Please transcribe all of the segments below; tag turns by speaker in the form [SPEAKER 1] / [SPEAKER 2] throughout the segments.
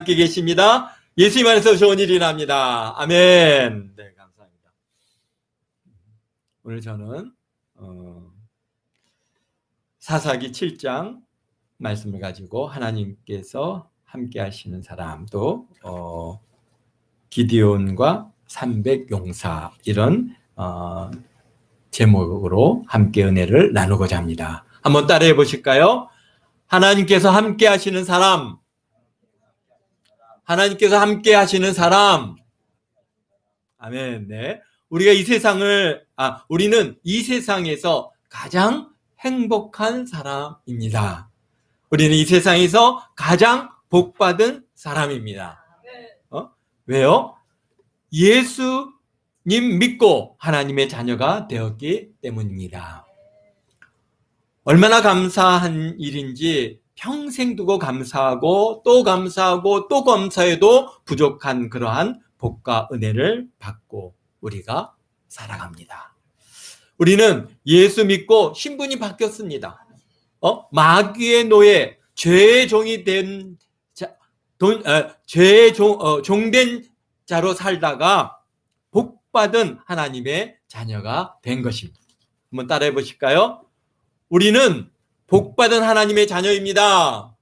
[SPEAKER 1] 함께 계십니다. 예수님 안에서 좋은 일이 납니다. 아멘. 네, 감사합니다. 오늘 저는 사사기 7장 말씀을 가지고 하나님께서 함께 하시는 사람도 기디온과 300용사 이런 제목으로 함께 은혜를 나누고자 합니다. 한번 따라해 보실까요? 하나님께서 함께 하시는 사람, 하나님께서 함께 하시는 사람. 아멘. 네. 우리는 이 세상에서 가장 행복한 사람입니다. 우리는 이 세상에서 가장 복받은 사람입니다. 왜요? 예수님 믿고 하나님의 자녀가 되었기 때문입니다. 얼마나 감사한 일인지 평생 두고 감사하고 또 감사하고 또 감사해도 부족한 그러한 복과 은혜를 받고 우리가 살아갑니다. 우리는 예수 믿고 신분이 바뀌었습니다. 마귀의 노예, 죄의 종이 된 종된 자로 살다가 복받은 하나님의 자녀가 된 것입니다. 한번 따라해 보실까요? 우리는 복받은 하나님의 자녀입니다.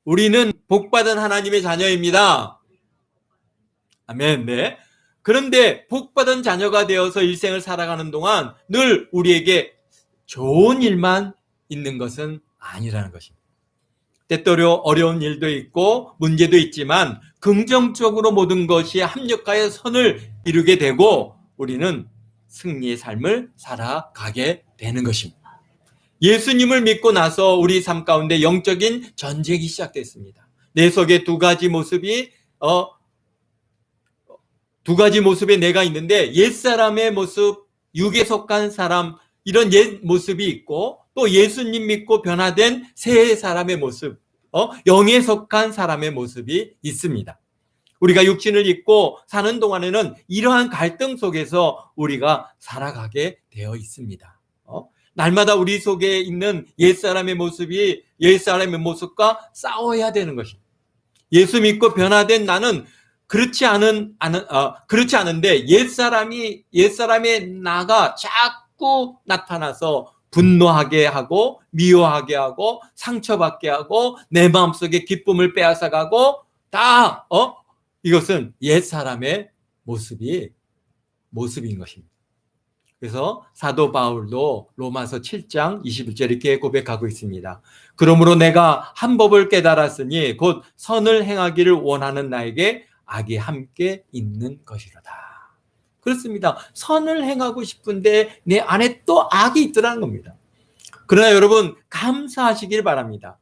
[SPEAKER 1] 우리는 복받은 하나님의 자녀입니다. 아멘. 네. 그런데 복받은 자녀가 되어서 일생을 살아가는 동안 늘 우리에게 좋은 일만 있는 것은 아니라는 것입니다. 때때로 어려운 일도 있고 문제도 있지만 긍정적으로 모든 것이 합력하여 선을 이루게 되고 우리는 승리의 삶을 살아가게 되는 것입니다. 예수님을 믿고 나서 우리 삶 가운데 영적인 전쟁이 시작됐습니다. 내 속에 두 가지 모습의 내가 있는데 옛사람의 모습, 육에 속한 사람 이런 옛 모습이 있고 또 예수님 믿고 변화된 새 사람의 모습, 영에 속한 사람의 모습이 있습니다. 우리가 육신을 입고 사는 동안에는 이러한 갈등 속에서 우리가 살아가게 되어 있습니다. 날마다 우리 속에 있는 옛사람의 모습이 옛사람의 모습과 싸워야 되는 것입니다. 예수 믿고 변화된 나는 그렇지 않은데 옛사람의 나가 자꾸 나타나서 분노하게 하고 미워하게 하고 상처받게 하고 내 마음속에 기쁨을 빼앗아가고 이것은 옛사람의 모습인 것입니다. 그래서 사도 바울도 로마서 7장 21절 이렇게 고백하고 있습니다. 그러므로 내가 한 법을 깨달았으니 곧 선을 행하기를 원하는 나에게 악이 함께 있는 것이로다. 그렇습니다. 선을 행하고 싶은데 내 안에 또 악이 있더라는 겁니다. 그러나 여러분 감사하시길 바랍니다.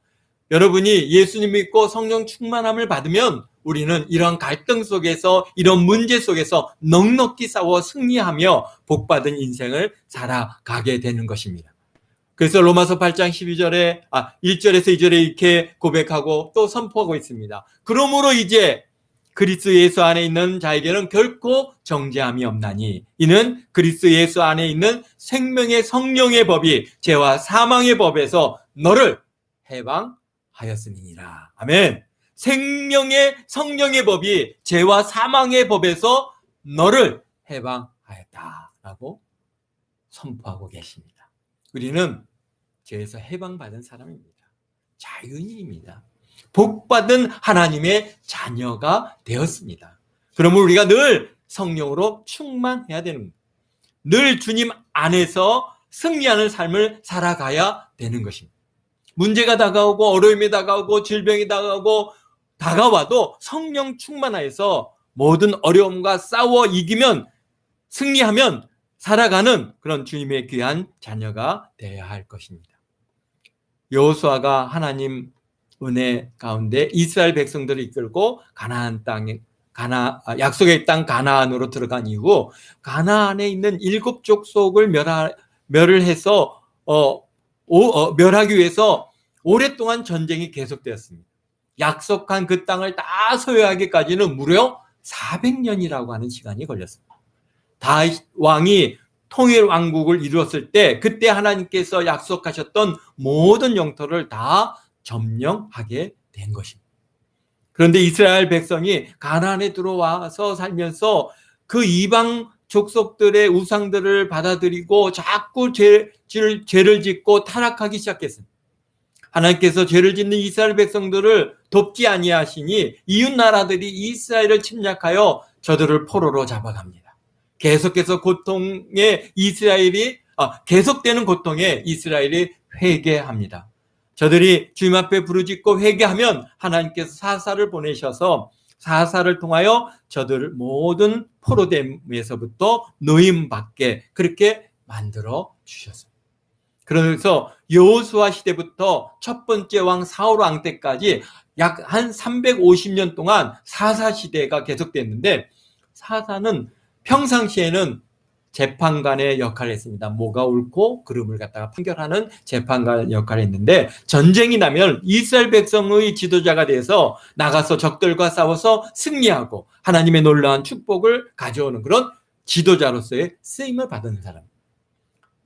[SPEAKER 1] 여러분이 예수님 믿고 성령 충만함을 받으면 우리는 이런 갈등 속에서 이런 문제 속에서 넉넉히 싸워 승리하며 복받은 인생을 살아가게 되는 것입니다. 그래서 로마서 8장 1절에서 2절에 이렇게 고백하고 또 선포하고 있습니다. 그러므로 이제 그리스도 예수 안에 있는 자에게는 결코 정죄함이 없나니 이는 그리스도 예수 안에 있는 생명의 성령의 법이 죄와 사망의 법에서 너를 해방하였음이니라. 아멘. 생명의 성령의 법이 죄와 사망의 법에서 너를 해방하였다라고 선포하고 계십니다. 우리는 죄에서 해방받은 사람입니다. 자유인입니다. 복받은 하나님의 자녀가 되었습니다. 그러면 우리가 늘 성령으로 충만해야 되는 겁니다. 늘 주님 안에서 승리하는 삶을 살아가야 되는 것입니다. 문제가 다가오고 어려움이 다가오고 질병이 다가와도 성령 충만하여서 모든 어려움과 싸워 이기면 승리하면 살아가는 그런 주님의 귀한 자녀가 되어야 할 것입니다. 여호수아가 하나님 은혜 가운데 이스라엘 백성들을 이끌고 약속의 땅 가나안으로 들어간 이후 가나안에 있는 7 족속을 멸을 해서 멸하기 위해서 오랫동안 전쟁이 계속되었습니다. 약속한 그 땅을 다 소유하기까지는 무려 400년이라고 하는 시간이 걸렸습니다. 다윗 왕이 통일 왕국을 이루었을 때 그때 하나님께서 약속하셨던 모든 영토를 다 점령하게 된 것입니다. 그런데 이스라엘 백성이 가나안에 들어와서 살면서 그 이방 족속들의 우상들을 받아들이고 자꾸 죄를 짓고 타락하기 시작했습니다. 하나님께서 죄를 짓는 이스라엘 백성들을 돕지 아니하시니 이웃 나라들이 이스라엘을 침략하여 저들을 포로로 잡아갑니다. 계속해서 계속되는 고통에 이스라엘이 회개합니다. 저들이 주님 앞에 부르짖고 회개하면 하나님께서 사사를 보내셔서 사사를 통하여 저들을 모든 포로됨에서부터 노임받게 그렇게 만들어 주셨습니다. 그래서 여호수아 시대부터 첫 번째 왕 사울 왕 때까지 약 한 350년 동안 사사 시대가 계속됐는데, 사사는 평상시에는 재판관의 역할을 했습니다. 뭐가 옳고 그름을 갖다가 판결하는 재판관 역할을 했는데, 전쟁이 나면 이스라엘 백성의 지도자가 돼서 나가서 적들과 싸워서 승리하고 하나님의 놀라운 축복을 가져오는 그런 지도자로서의 쓰임을 받은 사람.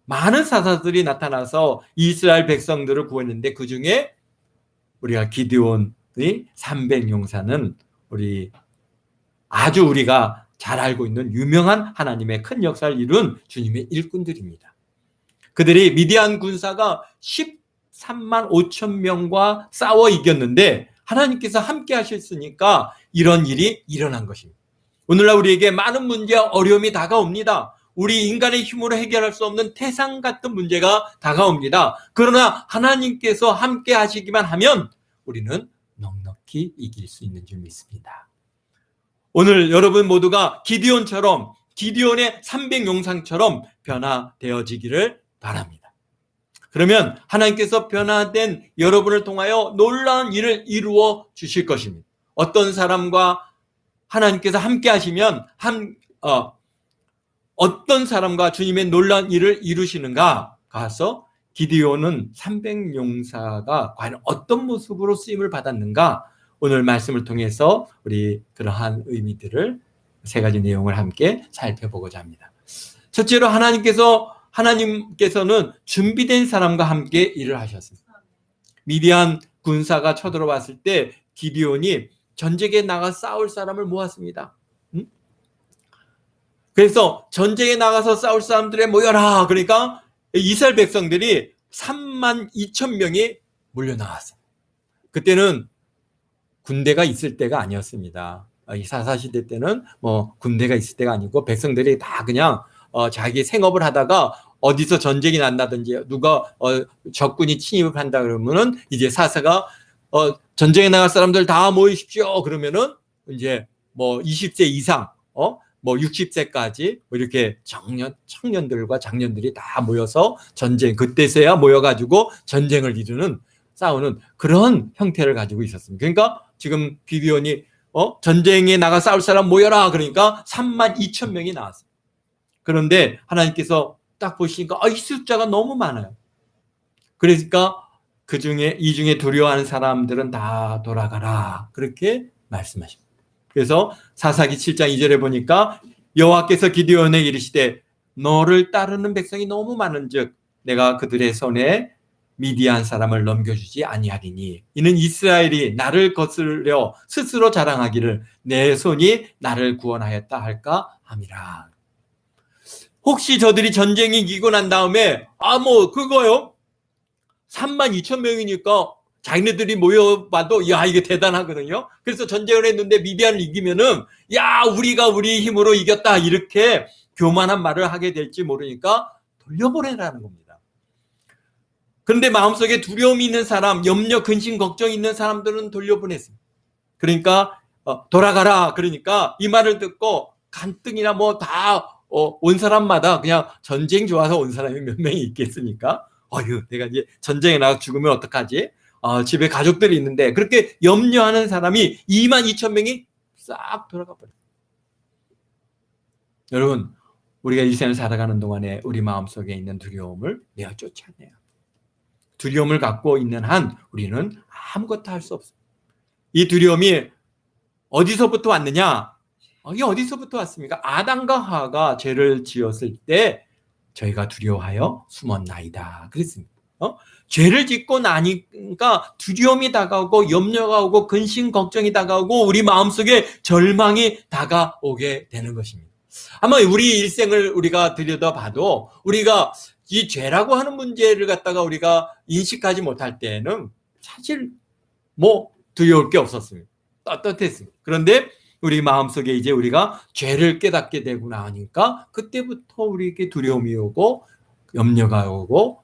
[SPEAKER 1] 많은 사사들이 나타나서 이스라엘 백성들을 구했는데, 그 중에 우리가 기드온의 300용사는 우리가 잘 알고 있는 유명한 하나님의 큰 역사를 이룬 주님의 일꾼들입니다. 그들이 미디안 군사가 13만 5천 명과 싸워 이겼는데 하나님께서 함께 하셨으니까 이런 일이 일어난 것입니다. 오늘날 우리에게 많은 문제와 어려움이 다가옵니다. 우리 인간의 힘으로 해결할 수 없는 태산 같은 문제가 다가옵니다. 그러나 하나님께서 함께 하시기만 하면 우리는 넉넉히 이길 수 있는 줄 믿습니다. 오늘 여러분 모두가 기드온의 300용상처럼 변화되어지기를 바랍니다. 그러면 하나님께서 변화된 여러분을 통하여 놀라운 일을 이루어 주실 것입니다. 어떤 사람과 하나님께서 함께 하시면 어떤 사람과 주님의 놀라운 일을 이루시는가 가서 기드온은 300용사가 과연 어떤 모습으로 쓰임을 받았는가, 오늘 말씀을 통해서 우리 그러한 의미들을 세 가지 내용을 함께 살펴보고자 합니다. 첫째로 하나님께서는 준비된 사람과 함께 일을 하셨습니다. 미디안 군사가 쳐들어왔을 때 기드온이 전쟁에 나가 싸울 사람을 모았습니다. 그래서 전쟁에 나가서 싸울 사람들에 모여라. 그러니까 이스라엘 백성들이 3만 2천 명이 몰려 나왔어요. 그때는 군대가 있을 때가 아니었습니다. 이 사사시대 때는 군대가 있을 때가 아니고 백성들이 다 그냥 자기 생업을 하다가 어디서 전쟁이 난다든지 누가 적군이 침입을 한다 그러면은 이제 사사가 전쟁에 나갈 사람들 다 모이십시오. 그러면은 이제 20세 이상 60세까지 이렇게 청년들과 장년들이 다 모여서 그때서야 모여가지고 전쟁을 싸우는 그런 형태를 가지고 있었습니다. 그러니까 지금 기드온이 전쟁에 나가 싸울 사람 모여라. 그러니까 3만 2천 명이 나왔어요. 그런데 하나님께서 딱 보시니까 이 숫자가 너무 많아요. 그러니까 이 중에 두려워하는 사람들은 다 돌아가라. 그렇게 말씀하십니다. 그래서 사사기 7장 2절에 보니까 여호와께서 기드온에게 이르시되 너를 따르는 백성이 너무 많은즉 내가 그들의 손에 미디안 사람을 넘겨주지 아니하리니 이는 이스라엘이 나를 거스려 스스로 자랑하기를 내 손이 나를 구원하였다 할까 함이라. 혹시 저들이 전쟁이 이기고 난 다음에 그거요 3만 2천 명이니까 자기네들이 모여봐도 이게 대단하거든요. 그래서 전쟁을 했는데 미디안을 이기면은 우리가 우리 힘으로 이겼다 이렇게 교만한 말을 하게 될지 모르니까 돌려보내라는 겁니다. 그런데 마음속에 두려움이 있는 사람, 염려, 근심, 걱정이 있는 사람들은 돌려보냈습니다. 그러니까 돌아가라. 그러니까 이 말을 듣고 간등이나 온 사람마다 그냥 전쟁 좋아서 온 사람이 몇 명이 있겠습니까? 내가 이제 전쟁에 나가 죽으면 어떡하지? 집에 가족들이 있는데 그렇게 염려하는 사람이 2만 2천 명이 싹 돌아가 버려요. 여러분, 우리가 이 생을 살아가는 동안에 우리 마음속에 있는 두려움을 내어 쫓아내요. 두려움을 갖고 있는 한 우리는 아무것도 할 수 없어요. 이 두려움이 어디서부터 왔느냐? 이게 어디서부터 왔습니까? 아담과 하와가 죄를 지었을 때 저희가 두려워하여 숨었나이다. 그랬습니다. 죄를 짓고 나니까 두려움이 다가오고 염려가 오고 근심 걱정이 다가오고 우리 마음속에 절망이 다가오게 되는 것입니다. 아마 우리 일생을 우리가 들여다봐도 우리가 이 죄라고 하는 문제를 갖다가 우리가 인식하지 못할 때에는 사실 두려울 게 없었습니다. 떳떳했습니다. 그런데 우리 마음속에 이제 우리가 죄를 깨닫게 되고 나니까 그때부터 우리에게 두려움이 오고 염려가 오고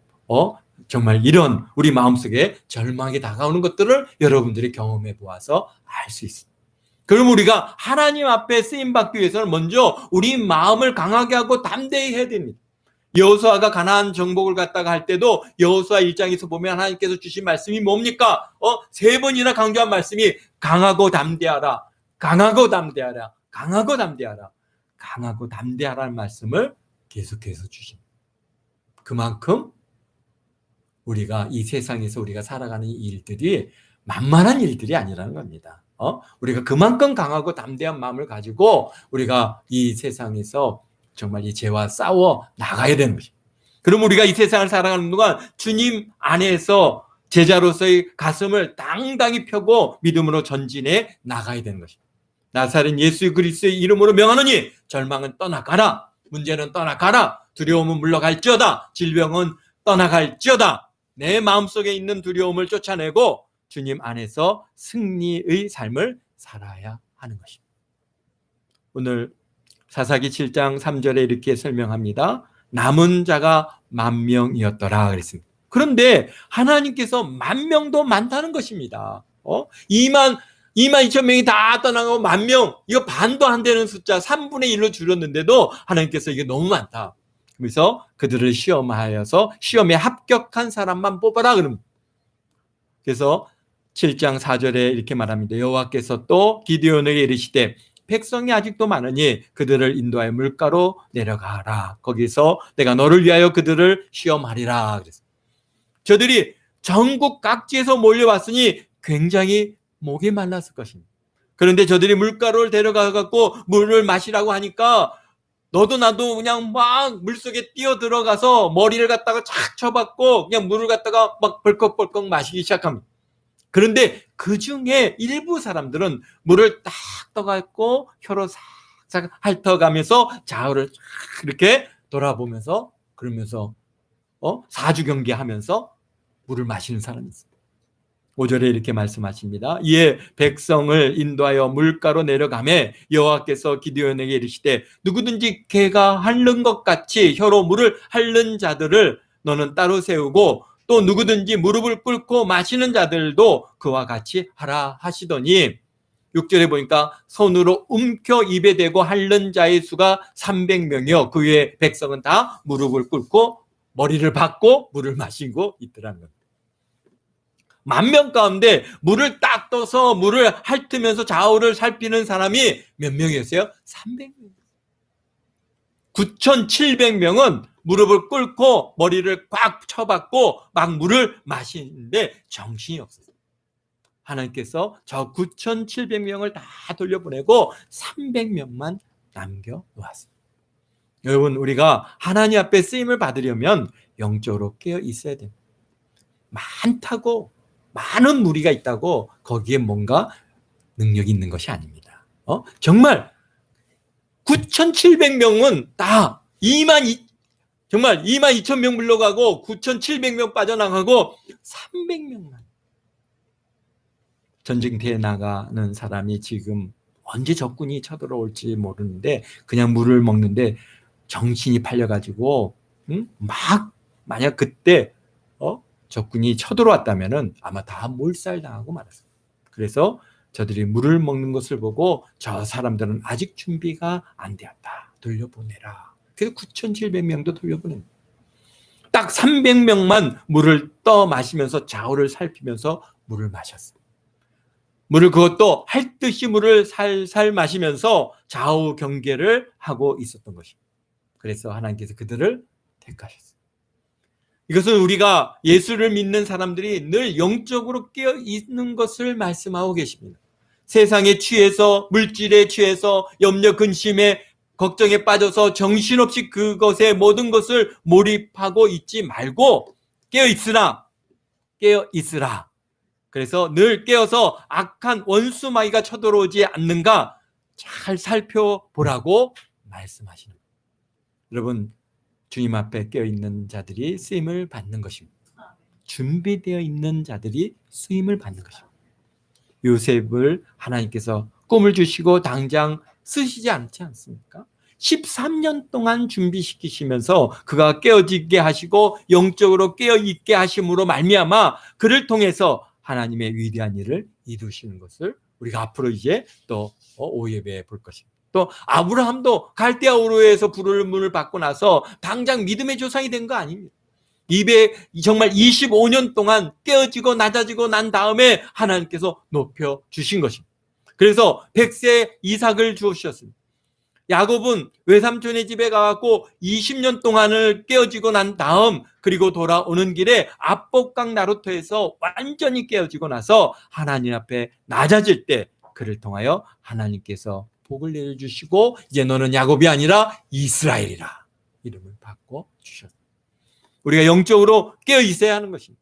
[SPEAKER 1] 정말 이런 우리 마음속에 절망이 다가오는 것들을 여러분들이 경험해 보아서 알 수 있습니다. 그럼 우리가 하나님 앞에 쓰임받기 위해서는 먼저 우리 마음을 강하게 하고 담대히 해야 됩니다. 여호수아가 가나안 정복을 갖다가 할 때도 여호수아 1장에서 보면 하나님께서 주신 말씀이 뭡니까? 3번이나 강조한 말씀이 강하고 담대하라, 강하고 담대하라, 강하고 담대하라, 강하고 담대하라는 말씀을 계속해서 주십니다. 그만큼 우리가 이 세상에서 우리가 살아가는 일들이 만만한 일들이 아니라는 겁니다. 우리가 그만큼 강하고 담대한 마음을 가지고 우리가 이 세상에서 정말 이 죄와 싸워 나가야 되는 것입니다. 그럼 우리가 이 세상을 살아가는 동안 주님 안에서 제자로서의 가슴을 당당히 펴고 믿음으로 전진해 나가야 되는 것입니다. 나사렛 예수 그리스도의 이름으로 명하노니 절망은 떠나가라, 문제는 떠나가라, 두려움은 물러갈지어다, 질병은 떠나갈지어다. 내 마음속에 있는 두려움을 쫓아내고 주님 안에서 승리의 삶을 살아야 하는 것입니다. 오늘 사사기 7장 3절에 이렇게 설명합니다. 남은 자가 10,000명이었더라 그랬습니다. 그런데 하나님께서 10,000명도 많다는 것입니다. 22,000명이 다 떠나가고 10,000명, 이거 반도 안 되는 숫자 3분의 1로 줄였는데도 하나님께서 이게 너무 많다. 그래서 그들을 시험하여서 시험에 합격한 사람만 뽑아라 그럽니다. 그래서 7장 4절에 이렇게 말합니다. 여호와께서 또 기드온에게 이르시되 백성이 아직도 많으니 그들을 인도하여 물가로 내려가라. 거기서 내가 너를 위하여 그들을 시험하리라. 그랬어요. 저들이 전국 각지에서 몰려왔으니 굉장히 목이 말랐을 것입니다. 그런데 저들이 물가로 데려가갖고 물을 마시라고 하니까 너도 나도 그냥 막 물속에 뛰어 들어가서 머리를 갖다가 착 쳐박고 그냥 물을 갖다가 막 벌컥벌컥 마시기 시작합니다. 그런데 그 중에 일부 사람들은 물을 딱 떠갖고 혀로 싹싹 핥아가면서 좌우를 쫙 이렇게 돌아보면서 그러면서 사주경계하면서 물을 마시는 사람이 있습니다. 5절에 이렇게 말씀하십니다. 이에 백성을 인도하여 물가로 내려가매 여호와께서 기드온에게 이르시되 누구든지 개가 핥는 것 같이 혀로 물을 핥는 자들을 너는 따로 세우고 또 누구든지 무릎을 꿇고 마시는 자들도 그와 같이 하라 하시더니 6절에 보니까 손으로 움켜 입에 대고 핥는 자의 수가 300명이요 그 외에 백성은 다 무릎을 꿇고 머리를 박고 물을 마시고 있더라는 겁니다. 10,000명 가운데 물을 딱 떠서 물을 핥으면서 좌우를 살피는 사람이 몇 명이었어요? 300명. 9,700명은 무릎을 꿇고 머리를 꽉 쳐박고 막 물을 마시는데 정신이 없었어요. 하나님께서 저 9,700명을 다 돌려보내고 300명만 남겨놓았어요. 여러분, 우리가 하나님 앞에 쓰임을 받으려면 영적으로 깨어 있어야 됩니다. 많은 무리가 있다고 거기에 뭔가 능력이 있는 것이 아닙니다. 정말 9,700명은 다 22,000명 물러가고 9,700명 빠져나가고 300명만 전쟁터에 나가는 사람이 지금 언제 적군이 쳐들어올지 모르는데 그냥 물을 먹는데 정신이 팔려가지고 만약 그때 적군이 쳐들어왔다면은 아마 다 몰살당하고 말았어요. 그래서 저들이 물을 먹는 것을 보고 저 사람들은 아직 준비가 안 되었다. 돌려보내라. 그래서 9,700명도 돌려보냅니다. 딱 300명만 물을 떠 마시면서 좌우를 살피면서 물을 마셨어요. 물을 그것도 핥듯이 물을 살살 마시면서 좌우 경계를 하고 있었던 것입니다. 그래서 하나님께서 그들을 택하셨어요. 이것은 우리가 예수를 믿는 사람들이 늘 영적으로 깨어 있는 것을 말씀하고 계십니다. 세상에 취해서 물질에 취해서 염려 근심에 걱정에 빠져서 정신없이 그것에 모든 것을 몰입하고 있지 말고 깨어 있으라. 깨어 있으라. 그래서 늘 깨어서 악한 원수 마귀가 쳐들어오지 않는가 잘 살펴보라고 말씀하시는 거예요. 여러분, 주님 앞에 깨어 있는 자들이 쓰임을 받는 것입니다. 준비되어 있는 자들이 쓰임을 받는 것입니다. 요셉을 하나님께서 꿈을 주시고 당장 쓰시지 않지 않습니까? 13년 동안 준비시키시면서 그가 깨어지게 하시고 영적으로 깨어있게 하심으로 말미암아 그를 통해서 하나님의 위대한 일을 이루시는 것을 우리가 앞으로 이제 또 5예배에 볼 것입니다. 또 아브라함도 갈대아 우르에서 부름을 받고 나서 당장 믿음의 조상이 된 거 아닙니다. 정말 25년 동안 깨어지고 낮아지고 난 다음에 하나님께서 높여 주신 것입니다. 그래서 100세 이삭을 주셨습니다. 야곱은 외삼촌의 집에 가고 20년 동안을 깨어지고 난 다음 그리고 돌아오는 길에 압복강 나루터에서 완전히 깨어지고 나서 하나님 앞에 낮아질 때 그를 통하여 하나님께서 복을 내려주시고 이제 너는 야곱이 아니라 이스라엘이라 이름을 바꿔 주셨습니다. 우리가 영적으로 깨어 있어야 하는 것입니다.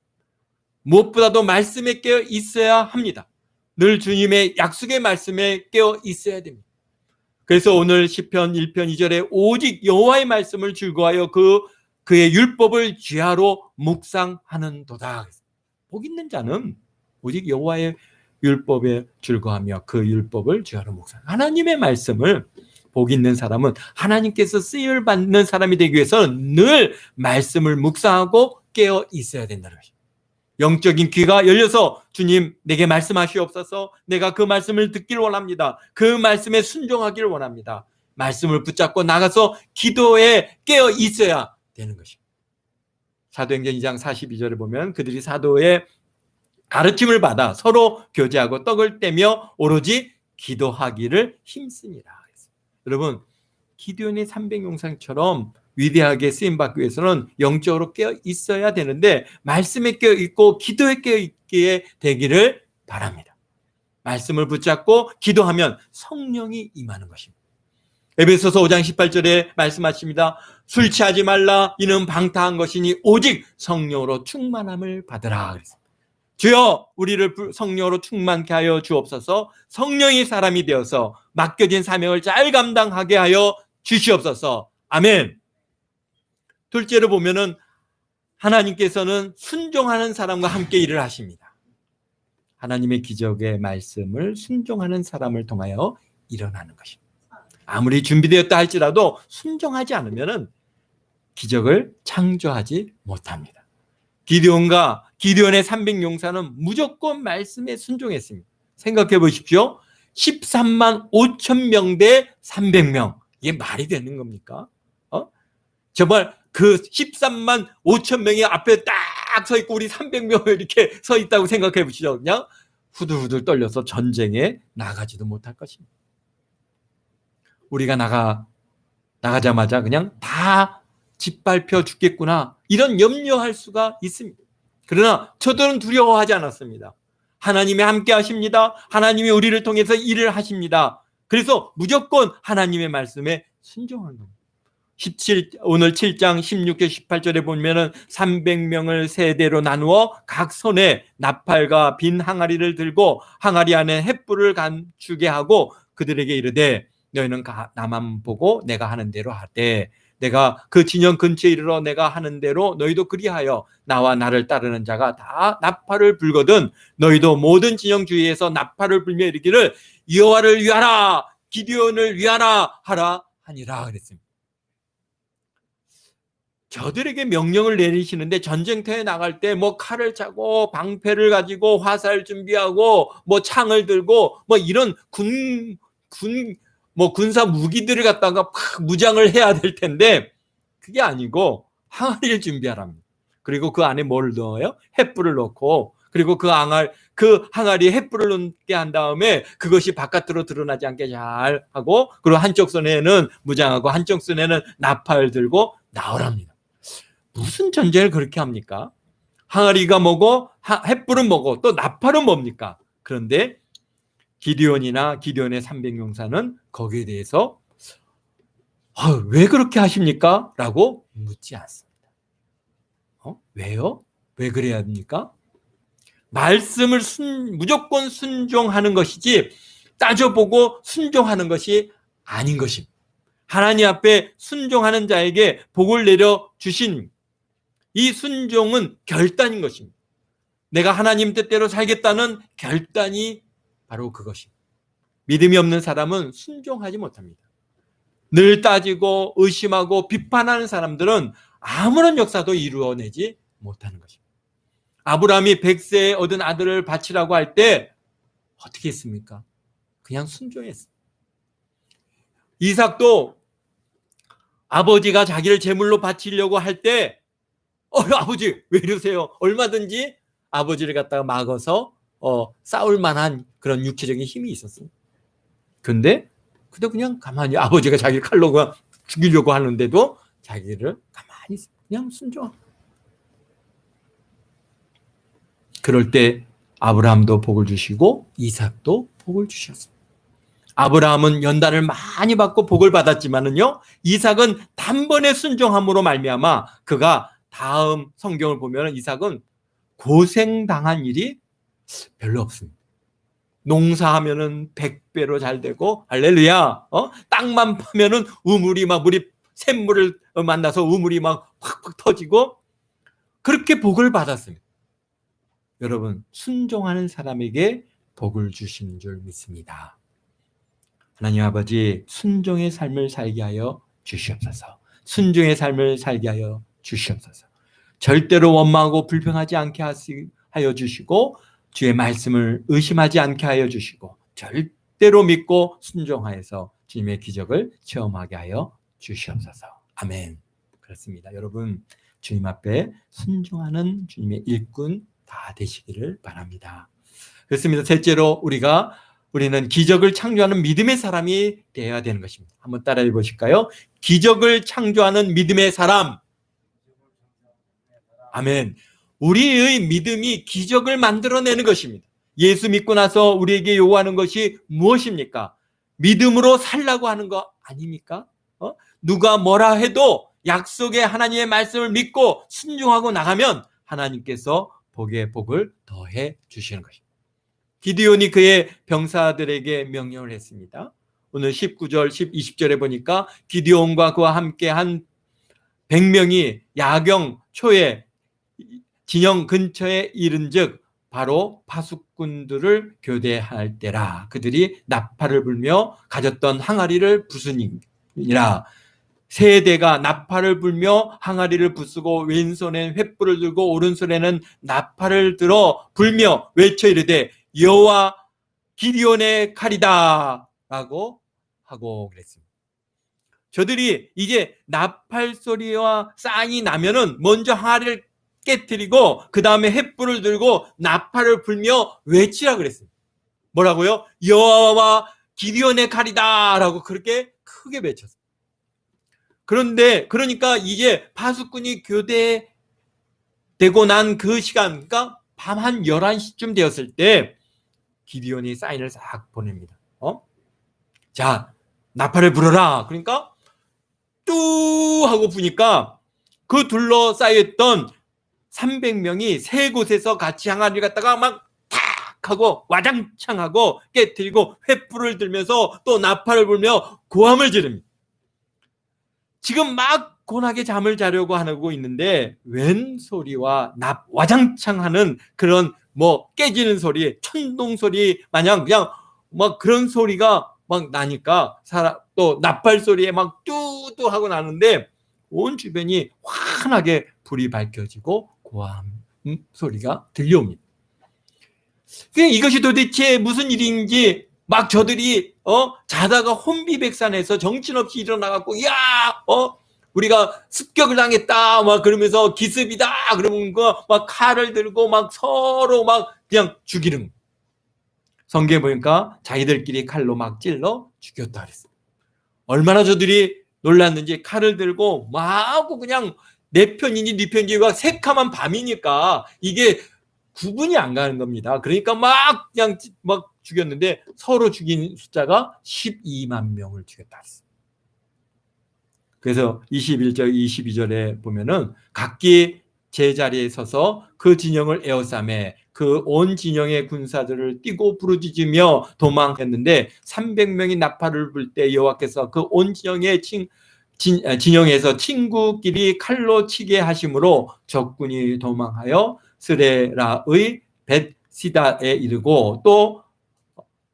[SPEAKER 1] 무엇보다도 말씀에 깨어 있어야 합니다. 늘 주님의 약속의 말씀에 깨어 있어야 됩니다. 그래서 오늘 시편 1편 2절에 오직 여호와의 말씀을 즐거워하여 그의 율법을 지하로 묵상하는도다. 복 있는 자는 오직 여호와의 율법에 즐거워하며 그 율법을 지하로 묵상. 하나님의 말씀을 복 있는 사람은 하나님께서 쓰임을 받는 사람이 되기 위해서는 늘 말씀을 묵상하고 깨어 있어야 된다는 것입니다. 영적인 귀가 열려서 주님 내게 말씀하시옵소서. 내가 그 말씀을 듣기를 원합니다. 그 말씀에 순종하기를 원합니다. 말씀을 붙잡고 나가서 기도에 깨어 있어야 되는 것입니다. 사도행전 2장 42절에 보면 그들이 사도의 가르침을 받아 서로 교제하고 떡을 떼며 오로지 기도하기를 힘씁니다. 여러분, 기드온의 300용상처럼 위대하게 쓰임받기 위해서는 영적으로 깨어 있어야 되는데 말씀에 깨어 있고 기도에 깨어 있게 되기를 바랍니다. 말씀을 붙잡고 기도하면 성령이 임하는 것입니다. 에베소서 5장 18절에 말씀하십니다. 술 취하지 말라 이는 방탕한 것이니 오직 성령으로 충만함을 받으라. 그랬습니다. 주여 우리를 성령으로 충만케 하여 주옵소서. 성령이 사람이 되어서 맡겨진 사명을 잘 감당하게 하여 주시옵소서. 아멘. 둘째로 보면은 하나님께서는 순종하는 사람과 함께 일을 하십니다. 하나님의 기적의 말씀을 순종하는 사람을 통하여 일어나는 것입니다. 아무리 준비되었다 할지라도 순종하지 않으면은 기적을 창조하지 못합니다. 기드온의 300용사는 무조건 말씀에 순종했습니다. 생각해 보십시오. 13만 5천 명 대 300명. 이게 말이 되는 겁니까? 정말 그 13만 5천 명이 앞에 딱 서 있고 우리 300명을 이렇게 서 있다고 생각해 보시죠. 그냥 후들후들 떨려서 전쟁에 나가지도 못할 것입니다. 우리가 나가자마자 그냥 다 짓밟혀 죽겠구나 이런 염려할 수가 있습니다. 그러나 저들은 두려워하지 않았습니다. 하나님이 함께 하십니다. 하나님이 우리를 통해서 일을 하십니다. 그래서 무조건 하나님의 말씀에 순종하는 겁니다. 오늘 7장 16절 18절에 보면은 300명을 세 대로 나누어 각 손에 나팔과 빈 항아리를 들고 항아리 안에 횃불을 감추게 하고 그들에게 이르되 너희는 나만 보고 내가 하는 대로 하되 내가 그 진영 근처에 이르러 내가 하는 대로 너희도 그리하여 나와 나를 따르는 자가 다 나팔을 불거든 너희도 모든 진영 주위에서 나팔을 불며 이르기를 여호와를 위하라 기드온을 위하라 하라 하니라 그랬습니다. 저들에게 명령을 내리시는데 전쟁터에 나갈 때 뭐 칼을 차고 방패를 가지고 화살 준비하고 뭐 창을 들고 뭐 이런 군사 무기들을 갖다가 막 무장을 해야 될 텐데 그게 아니고 항아리를 준비하랍니다. 그리고 그 안에 뭘 넣어요? 횃불을 넣고 그리고 그 항아리에 횃불을 넣게 한 다음에 그것이 바깥으로 드러나지 않게 잘 하고 그리고 한쪽 손에는 무장하고 한쪽 손에는 나팔 들고 나오랍니다. 무슨 전쟁을 그렇게 합니까? 항아리가 뭐고 횃불은 뭐고 또 나팔은 뭡니까? 그런데 기드온의 300용사는 거기에 대해서 왜 그렇게 하십니까? 라고 묻지 않습니다. 왜요? 왜 그래야 합니까? 말씀을 무조건 순종하는 것이지 따져보고 순종하는 것이 아닌 것입니다. 하나님 앞에 순종하는 자에게 복을 내려 주신 이 순종은 결단인 것입니다. 내가 하나님 뜻대로 살겠다는 결단이 바로 그것입니다. 믿음이 없는 사람은 순종하지 못합니다. 늘 따지고 의심하고 비판하는 사람들은 아무런 역사도 이루어내지 못하는 것입니다. 아브라함이 100세에 얻은 아들을 바치라고 할 때 어떻게 했습니까? 그냥 순종했어요. 이삭도 아버지가 자기를 제물로 바치려고 할 때 아버지 왜 이러세요? 얼마든지 아버지를 갖다가 막아서 싸울 만한 그런 육체적인 힘이 있었어요. 근데 그냥 가만히 아버지가 자기를 칼로 죽이려고 하는데도 자기를 가만히 그냥 순종합니다. 그럴 때 아브라함도 복을 주시고 이삭도 복을 주셨습니다. 아브라함은 연단을 많이 받고 복을 받았지만은요, 이삭은 단번에 순종함으로 말미암아 그가 다음 성경을 보면 이삭은 고생당한 일이 별로 없습니다. 농사하면은 100배로 잘 되고 할렐루야. 땅만 파면은 우물이 막 샘물을 만나서 우물이 막 팍팍 터지고 그렇게 복을 받았습니다. 여러분, 순종하는 사람에게 복을 주시는 줄 믿습니다. 하나님 아버지, 순종의 삶을 살게 하여 주시옵소서. 순종의 삶을 살게 하여 주시옵소서. 절대로 원망하고 불평하지 않게 하여 주시고 주의 말씀을 의심하지 않게 하여 주시고 절대로 믿고 순종하여서 주님의 기적을 체험하게 하여 주시옵소서. 아멘. 그렇습니다. 여러분, 주님 앞에 순종하는 주님의 일꾼 다 되시기를 바랍니다. 그렇습니다. 셋째로 우리는 기적을 창조하는 믿음의 사람이 되어야 되는 것입니다. 한번 따라해 보실까요? 기적을 창조하는 믿음의 사람. 아멘. 우리의 믿음이 기적을 만들어내는 것입니다. 예수 믿고 나서 우리에게 요구하는 것이 무엇입니까? 믿음으로 살라고 하는 거 아닙니까? 누가 뭐라 해도 약속의 하나님의 말씀을 믿고 순종하고 나가면 하나님께서 복에 복을 더해 주시는 것입니다. 기드온이 그의 병사들에게 명령을 했습니다. 오늘 19절, 20절에 보니까 기드온과 그와 함께 한 100명이 야경 초에 진영 근처에 이른즉 바로 파수꾼들을 교대할 때라. 그들이 나팔을 불며 가졌던 항아리를 부수니라. 세대가 나팔을 불며 항아리를 부수고 왼손엔 횃불을 들고 오른손에는 나팔을 들어 불며 외쳐 이르되 여호와 기드온의 칼이다 라고 하고 그랬습니다. 저들이 이제 나팔 소리와 쌍이 나면은 먼저 항아리를 깨뜨리고 그 다음에 횃불을 들고 나팔을 불며 외치라 그랬습니다. 뭐라고요? 여호와 기드온의 칼이다 라고 그렇게 크게 외쳤어요. 그러니까 이제 파수꾼이 교대되고 난 그 시간, 그러니까 밤 한 11시쯤 되었을 때 기드온이 사인을 싹 보냅니다. 자, 나팔을 불어라. 그러니까 뚜 하고 부니까 그 둘러싸였던 300명이 세 곳에서 같이 항아리를 갖다가 막 탁 하고 와장창 하고 깨뜨리고 횃불을 들면서 또 나팔을 불며 고함을 지릅니다. 지금 막 고나게 잠을 자려고 하고 있는데 웬 소리와 와장창 하는 그런 깨지는 소리, 천둥 소리 마냥 그냥 막 그런 소리가 막 나니까 또 나팔 소리에 막 뚜뚜 하고 나는데 온 주변이 환하게 불이 밝혀지고 고함 소리가 들려옵니다. 이것이 도대체 무슨 일인지 막 저들이 자다가 혼비백산해서 정신없이 일어나갖고 야 우리가 습격을 당했다 막 그러면서 기습이다 그러면 막 칼을 들고 막 서로 막 그냥 죽이는. 성경에 보니까 자기들끼리 칼로 막 찔러 죽였다 그랬어요. 얼마나 저들이 놀랐는지 칼을 들고 막 그냥 내 편이니 네 편이니 막 새카만 밤이니까 이게 구분이 안 가는 겁니다. 그러니까 막 그냥 막 죽였는데 서로 죽인 숫자가 12만 명을 죽였다 그랬어요. 그래서 21절, 22절에 보면은 각기 제자리에 서서 그 진영을 에워싸매 그 온 진영의 군사들을 뛰고 부르짖으며 도망했는데 300명이 나팔을 불 때 여호와께서 그 온 진영의 진영에서 친구끼리 칼로 치게 하심으로 적군이 도망하여 스레라의 벳시다에 이르고 또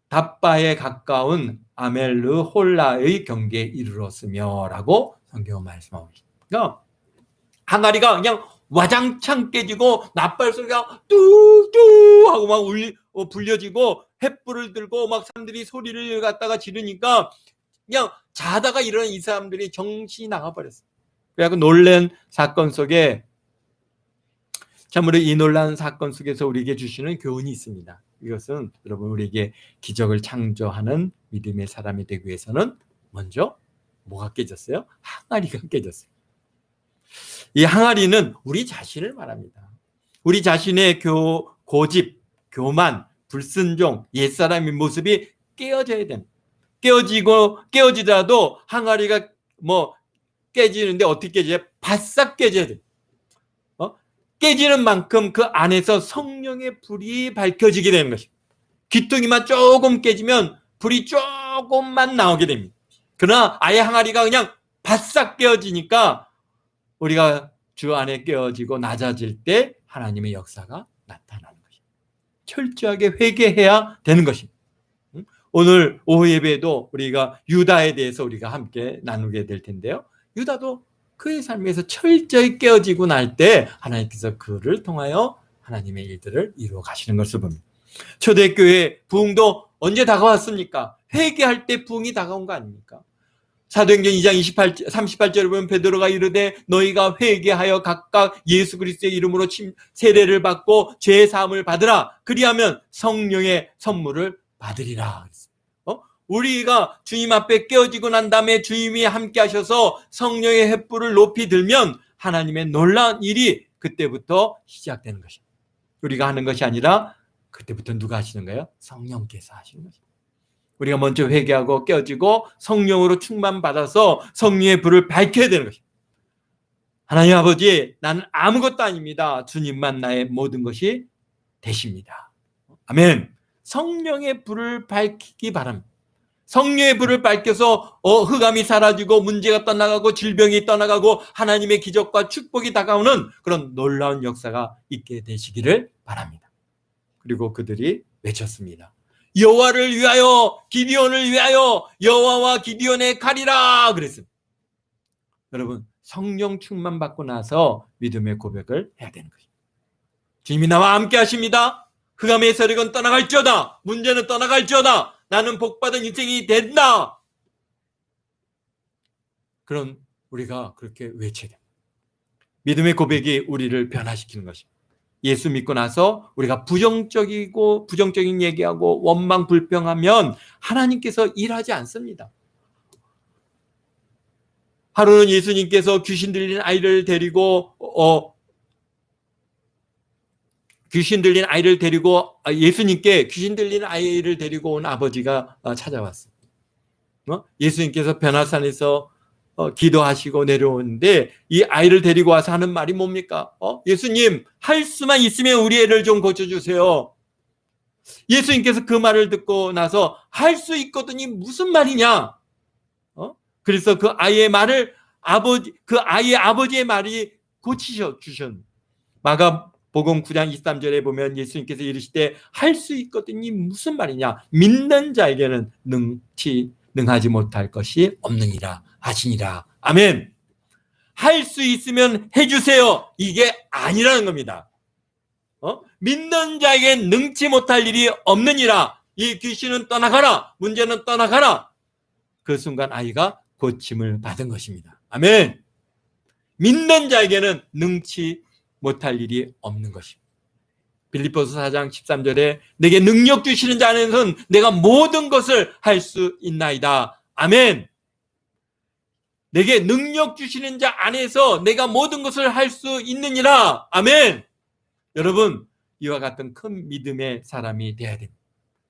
[SPEAKER 1] 답바에 가까운 아멜르 홀라의 경계에 이르렀으며 라고 성경은 말씀하고 있습니다. 그러니까 항아리가 그냥 와장창 깨지고 나팔 소리가 뚝뚝 하고 막 불려지고 횃불을 들고 막 사람들이 소리를 갖다가 지르니까 그냥 자다가 일어난 이 사람들이 정신이 나가버렸어요. 그래서 놀란 사건 속에 참으로 이 놀라운 사건 속에서 우리에게 주시는 교훈이 있습니다. 이것은 여러분 우리에게 기적을 창조하는 믿음의 사람이 되기 위해서는 먼저 뭐가 깨졌어요? 항아리가 깨졌어요. 이 항아리는 우리 자신을 말합니다. 우리 자신의 고집, 교만, 불순종, 옛사람의 모습이 깨어져야 됩니다. 깨어지더라도 항아리가 뭐 깨지는데 어떻게 깨져요? 바싹 깨져야 돼요. 깨지는 만큼 그 안에서 성령의 불이 밝혀지게 되는 것입니다. 귀퉁이만 조금 깨지면 불이 조금만 나오게 됩니다. 그러나 아예 항아리가 그냥 바싹 깨어지니까 우리가 주 안에 깨어지고 낮아질 때 하나님의 역사가 나타나는 것입니다. 철저하게 회개해야 되는 것입니다. 오늘 오후 예배에도 우리가 유다에 대해서 우리가 함께 나누게 될 텐데요. 유다도 그의 삶에서 철저히 깨어지고 날 때 하나님께서 그를 통하여 하나님의 일들을 이루어 가시는 것을 봅니다. 초대교회 부흥도 언제 다가왔습니까? 회개할 때 부흥이 다가온 거 아닙니까? 사도행전 2장 38절에 보면 베드로가 이르되 너희가 회개하여 각각 예수 그리스도의 이름으로 세례를 받고 죄 사함을 받으라. 그리하면 성령의 선물을 받으리라. 우리가 주님 앞에 깨어지고 난 다음에 주님이 함께 하셔서 성령의 횃불을 높이 들면 하나님의 놀라운 일이 그때부터 시작되는 것입니다. 우리가 하는 것이 아니라 그때부터 누가 하시는 거예요? 성령께서 하시는 것입니다. 우리가 먼저 회개하고 깨어지고 성령으로 충만받아서 성령의 불을 밝혀야 되는 것입니다. 하나님 아버지, 나는 아무것도 아닙니다. 주님만 나의 모든 것이 되십니다. 아멘. 성령의 불을 밝히기 바랍니다. 성령의 불을 밝혀서 흑암이 사라지고 문제가 떠나가고 질병이 떠나가고 하나님의 기적과 축복이 다가오는 그런 놀라운 역사가 있게 되시기를 바랍니다. 그리고 그들이 외쳤습니다. 여호와를 위하여 기디온을 위하여 여호와와 기디온의 칼이라 그랬습니다. 여러분 성령 충만 받고 나서 믿음의 고백을 해야 되는 것입니다. 주님이 나와 함께 하십니다. 흑암의 세력은 떠나갈지어다. 문제는 떠나갈지어다. 나는 복받은 인생이 된다. 그런 우리가 그렇게 외쳐야 됩니다. 믿음의 고백이 우리를 변화시키는 것입니다. 예수 믿고 나서 우리가 부정적인 얘기하고 원망 불평하면 하나님께서 일하지 않습니다. 하루는 예수님께서 귀신 들린 아이를 데리고 예수님께 귀신 들린 아이를 데리고 온 아버지가 찾아왔어요. 예수님께서 변화산에서 기도하시고 내려오는데 이 아이를 데리고 와서 하는 말이 뭡니까? 예수님, 할 수만 있으면 우리 애를 좀 고쳐주세요. 예수님께서 그 말을 듣고 나서 할 수 있거든이 무슨 말이냐? 그래서 그 아이의 말을 그 아이의 아버지의 말이 고치셔 주셨. 마가복음 9장 23절에 보면 예수님께서 이르시되 할 수 있거든이 무슨 말이냐? 믿는 자에게는 능하지 못할 것이 없느니라 하시니라. 아멘. 할 수 있으면 해주세요. 이게 아니라는 겁니다. 믿는 자에게 능치 못할 일이 없느니라. 이 귀신은 떠나가라. 문제는 떠나가라. 그 순간 아이가 고침을 받은 것입니다. 아멘. 믿는 자에게는 능치 못할 일이 없는 것입니다. 빌립보서 4장 13절에 내게 능력 주시는 자 안에서는 내가 모든 것을 할 수 있나이다. 아멘. 내게 능력 주시는 자 안에서 내가 모든 것을 할 수 있느니라. 아멘. 여러분, 이와 같은 큰 믿음의 사람이 되어야 됩니다.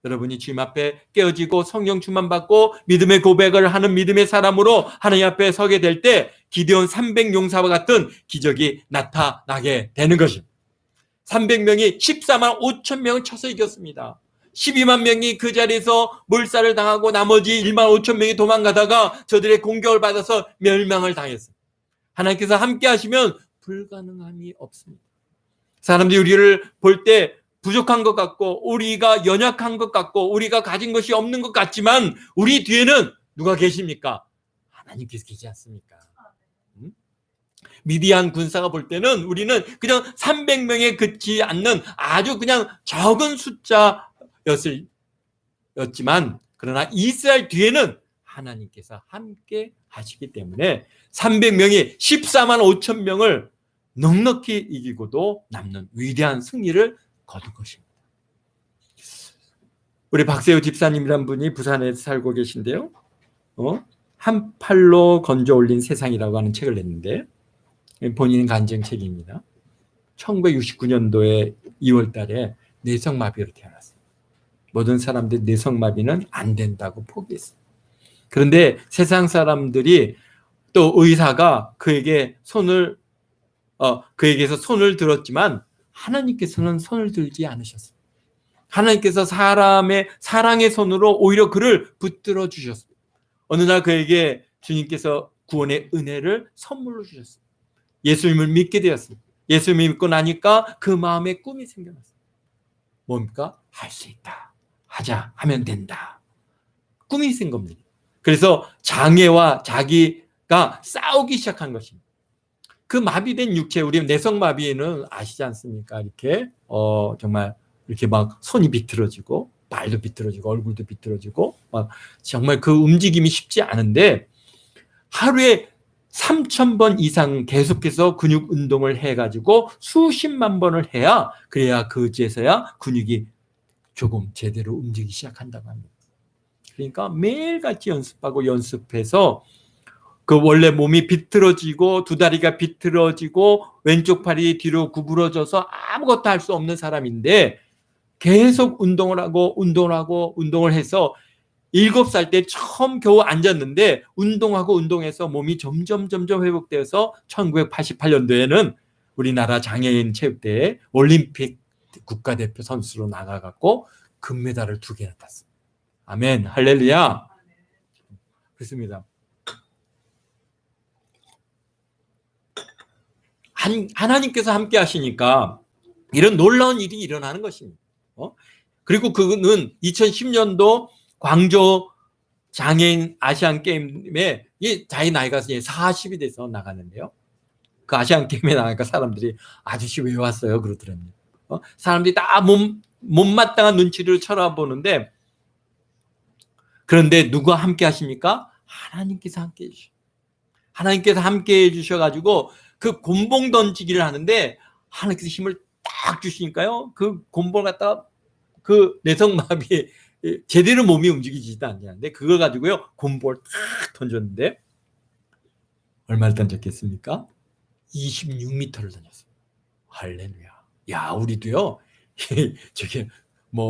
[SPEAKER 1] 여러분이 주님 앞에 깨어지고 성령 충만 받고 믿음의 고백을 하는 믿음의 사람으로 하나님 앞에 서게 될 때 기드온 300용사와 같은 기적이 나타나게 되는 것입니다. 300명이 14만 5천 명을 쳐서 이겼습니다. 12만 명이 그 자리에서 몰살을 당하고 나머지 1만 5천 명이 도망가다가 저들의 공격을 받아서 멸망을 당했습니다. 하나님께서 함께 하시면 불가능함이 없습니다. 사람들이 우리를 볼 때 부족한 것 같고 우리가 연약한 것 같고 우리가 가진 것이 없는 것 같지만 우리 뒤에는 누가 계십니까? 하나님께서 계시지 않습니까? 미디안 군사가 볼 때는 우리는 그냥 300명에 그치지 않는 아주 그냥 적은 숫자였지만 그러나 이스라엘 뒤에는 하나님께서 함께 하시기 때문에 300명이 14만 5천 명을 넉넉히 이기고도 남는 위대한 승리를 거둔 것입니다. 우리 박세우 집사님이란 분이 부산에 살고 계신데요. 한 팔로 건져 올린 세상이라고 하는 책을 냈는데 본인 간증책입니다. 1969년도에 2월 달에 뇌성마비로 태어났어요. 모든 사람들이 뇌성마비는 안 된다고 포기했어요. 그런데 세상 사람들이 또 의사가 그에게서 손을 들었지만 하나님께서는 손을 들지 않으셨어요. 하나님께서 사람의 사랑의 손으로 오히려 그를 붙들어 주셨어요. 어느 날 그에게 주님께서 구원의 은혜를 선물로 주셨어요. 예수님을 믿게 되었습니다. 예수님을 믿고 나니까 그 마음에 꿈이 생겨났어요. 뭡니까? 할 수 있다. 하자. 하면 된다. 꿈이 생긴 겁니다. 그래서 장애와 자기가 싸우기 시작한 것입니다. 그 마비된 육체, 우리 내성마비는 아시지 않습니까? 이렇게 정말 이렇게 막 손이 비틀어지고 발도 비틀어지고 얼굴도 비틀어지고 막 정말 그 움직임이 쉽지 않은데 하루에 3,000번 이상 계속해서 근육 운동을 해가지고 수십만 번을 해야 그래야 그제서야 근육이 조금 제대로 움직이기 시작한다고 합니다. 그러니까 매일같이 연습하고 연습해서 그 원래 몸이 비틀어지고 두 다리가 비틀어지고 왼쪽 팔이 뒤로 구부러져서 아무것도 할 수 없는 사람인데 계속 운동을 해서 7살 때 처음 겨우 앉았는데 운동해서 몸이 점점 회복되어서 1988년도에는 우리나라 장애인 체육대회 올림픽 국가대표 선수로 나가갖고 금메달을 2개나 땄습니다. 아멘, 할렐루야. 그렇습니다. 하나님께서 함께 하시니까 이런 놀라운 일이 일어나는 것입니다. 그리고 그는 2010년도 광저우 장애인 아시안 게임에 자기 나이가 40이 돼서 나갔는데요. 그 아시안 게임에 나가니까 사람들이 아저씨 왜 왔어요? 그러더랍니다. 사람들이 다 못마땅한 눈치를 쳐다보는데 그런데 누가 함께 하십니까? 하나님께서 함께 해주셔. 하나님께서 함께 해주셔가지고 그 곤봉 던지기를 하는데 하나님께서 힘을 딱 주시니까요. 그 곤봉을 갖다가 그 내성마비 제대로 몸이 움직이지도 않는데 그걸 가지고요. 곤봉을 딱 던졌는데 얼마를 던졌겠습니까? 26m를 던졌어요. 할렐루야. 야, 우리도요. 저게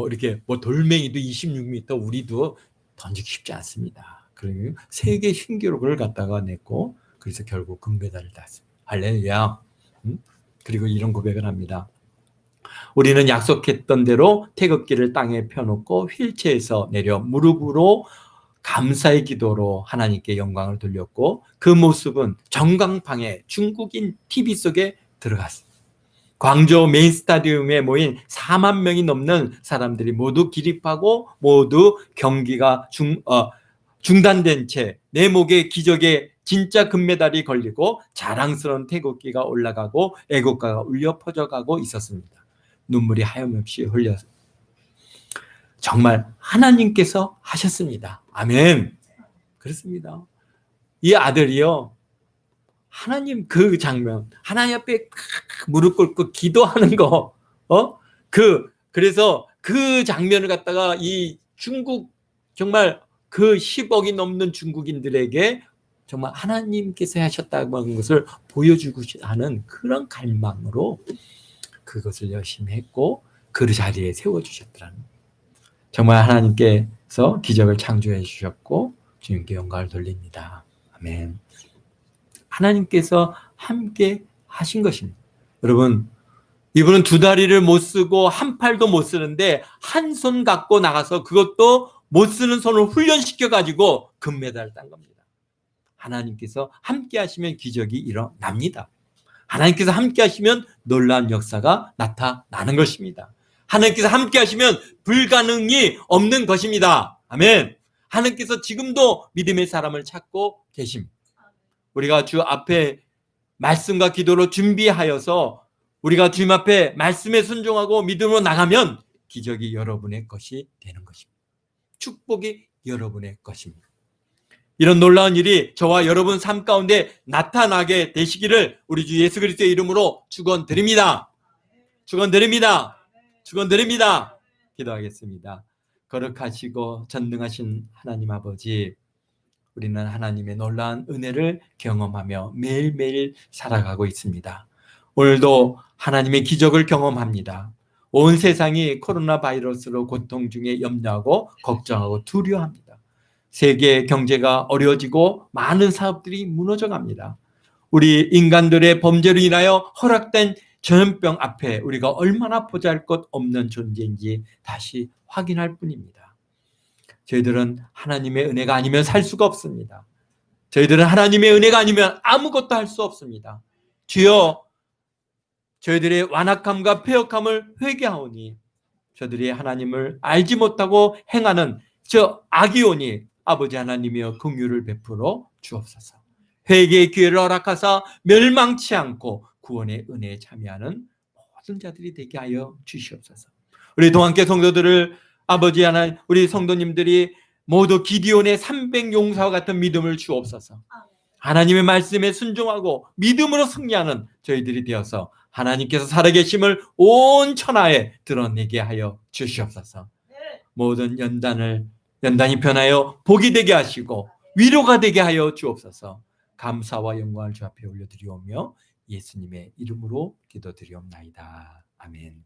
[SPEAKER 1] 이렇게 돌멩이도 26m 우리도 던지기 쉽지 않습니다. 그리고 세계 신기록을 갖다가 냈고 그래서 결국 금메달을 땄습니다. 할렐루야. 그리고 이런 고백을 합니다. 우리는 약속했던 대로 태극기를 땅에 펴놓고 휠체어에서 내려 무릎으로 감사의 기도로 하나님께 영광을 돌렸고 그 모습은 전광판에 중국인 TV 속에 들어갔습니다. 광저우 메인 스타디움에 모인 4만 명이 넘는 사람들이 모두 기립하고 모두 경기가 중단된 채 내 목에 기적의 진짜 금메달이 걸리고 자랑스러운 태극기가 올라가고 애국가가 울려 퍼져가고 있었습니다. 눈물이 하염없이 흘렸습니다. 정말 하나님께서 하셨습니다. 아멘. 그렇습니다. 이 아들이요. 하나님 그 장면, 하나님 앞에 무릎 꿇고 기도하는 거, 그래서 그 장면을 갖다가 이 중국 정말 그 10억이 넘는 중국인들에게 정말 하나님께서 하셨다고 하는 것을 보여주고 하는 그런 갈망으로 그것을 열심히 했고 그 자리에 세워주셨더라는 거예요. 정말 하나님께서 기적을 창조해 주셨고 주님께 영광을 돌립니다. 아멘. 하나님께서 함께 하신 것입니다. 여러분, 이분은 두 다리를 못 쓰고 한 팔도 못 쓰는데 한 손 갖고 나가서 그것도 못 쓰는 손을 훈련시켜 가지고 금메달을 딴 겁니다. 하나님께서 함께 하시면 기적이 일어납니다. 하나님께서 함께 하시면 놀라운 역사가 나타나는 것입니다. 하나님께서 함께 하시면 불가능이 없는 것입니다. 아멘. 하나님께서 지금도 믿음의 사람을 찾고 계십니다. 우리가 주 앞에 말씀과 기도로 준비하여서 우리가 주님 앞에 말씀에 순종하고 믿음으로 나가면 기적이 여러분의 것이 되는 것입니다. 축복이 여러분의 것입니다. 이런 놀라운 일이 저와 여러분 삶 가운데 나타나게 되시기를 우리 주 예수 그리스도의 이름으로 축원드립니다. 축원드립니다. 축원드립니다. 기도하겠습니다. 거룩하시고 전능하신 하나님 아버지, 우리는 하나님의 놀라운 은혜를 경험하며 매일매일 살아가고 있습니다. 오늘도 하나님의 기적을 경험합니다. 온 세상이 코로나 바이러스로 고통 중에 염려하고 걱정하고 두려워합니다. 세계 경제가 어려워지고 많은 사업들이 무너져 갑니다. 우리 인간들의 범죄로 인하여 허락된 전염병 앞에 우리가 얼마나 보잘것없는 존재인지 다시 확인할 뿐입니다. 저희들은 하나님의 은혜가 아니면 살 수가 없습니다. 저희들은 하나님의 은혜가 아니면 아무것도 할 수 없습니다. 주여, 저희들의 완악함과 패역함을 회개하오니 저들이 하나님을 알지 못하고 행하는 저 악이오니 아버지 하나님이여 긍휼을 베풀어 주옵소서. 회개의 기회를 허락하사 멸망치 않고 구원의 은혜에 참여하는 모든 자들이 되게 하여 주시옵소서. 우리 동안교 성도들을 아버지 하나님, 우리 성도님들이 모두 기디온의 300용사와 같은 믿음을 주옵소서. 하나님의 말씀에 순종하고 믿음으로 승리하는 저희들이 되어서 하나님께서 살아계심을 온 천하에 드러내게 하여 주시옵소서. 모든 연단이 변하여 복이 되게 하시고 위로가 되게 하여 주옵소서. 감사와 영광을 주 앞에 올려드리오며 예수님의 이름으로 기도드리옵나이다. 아멘.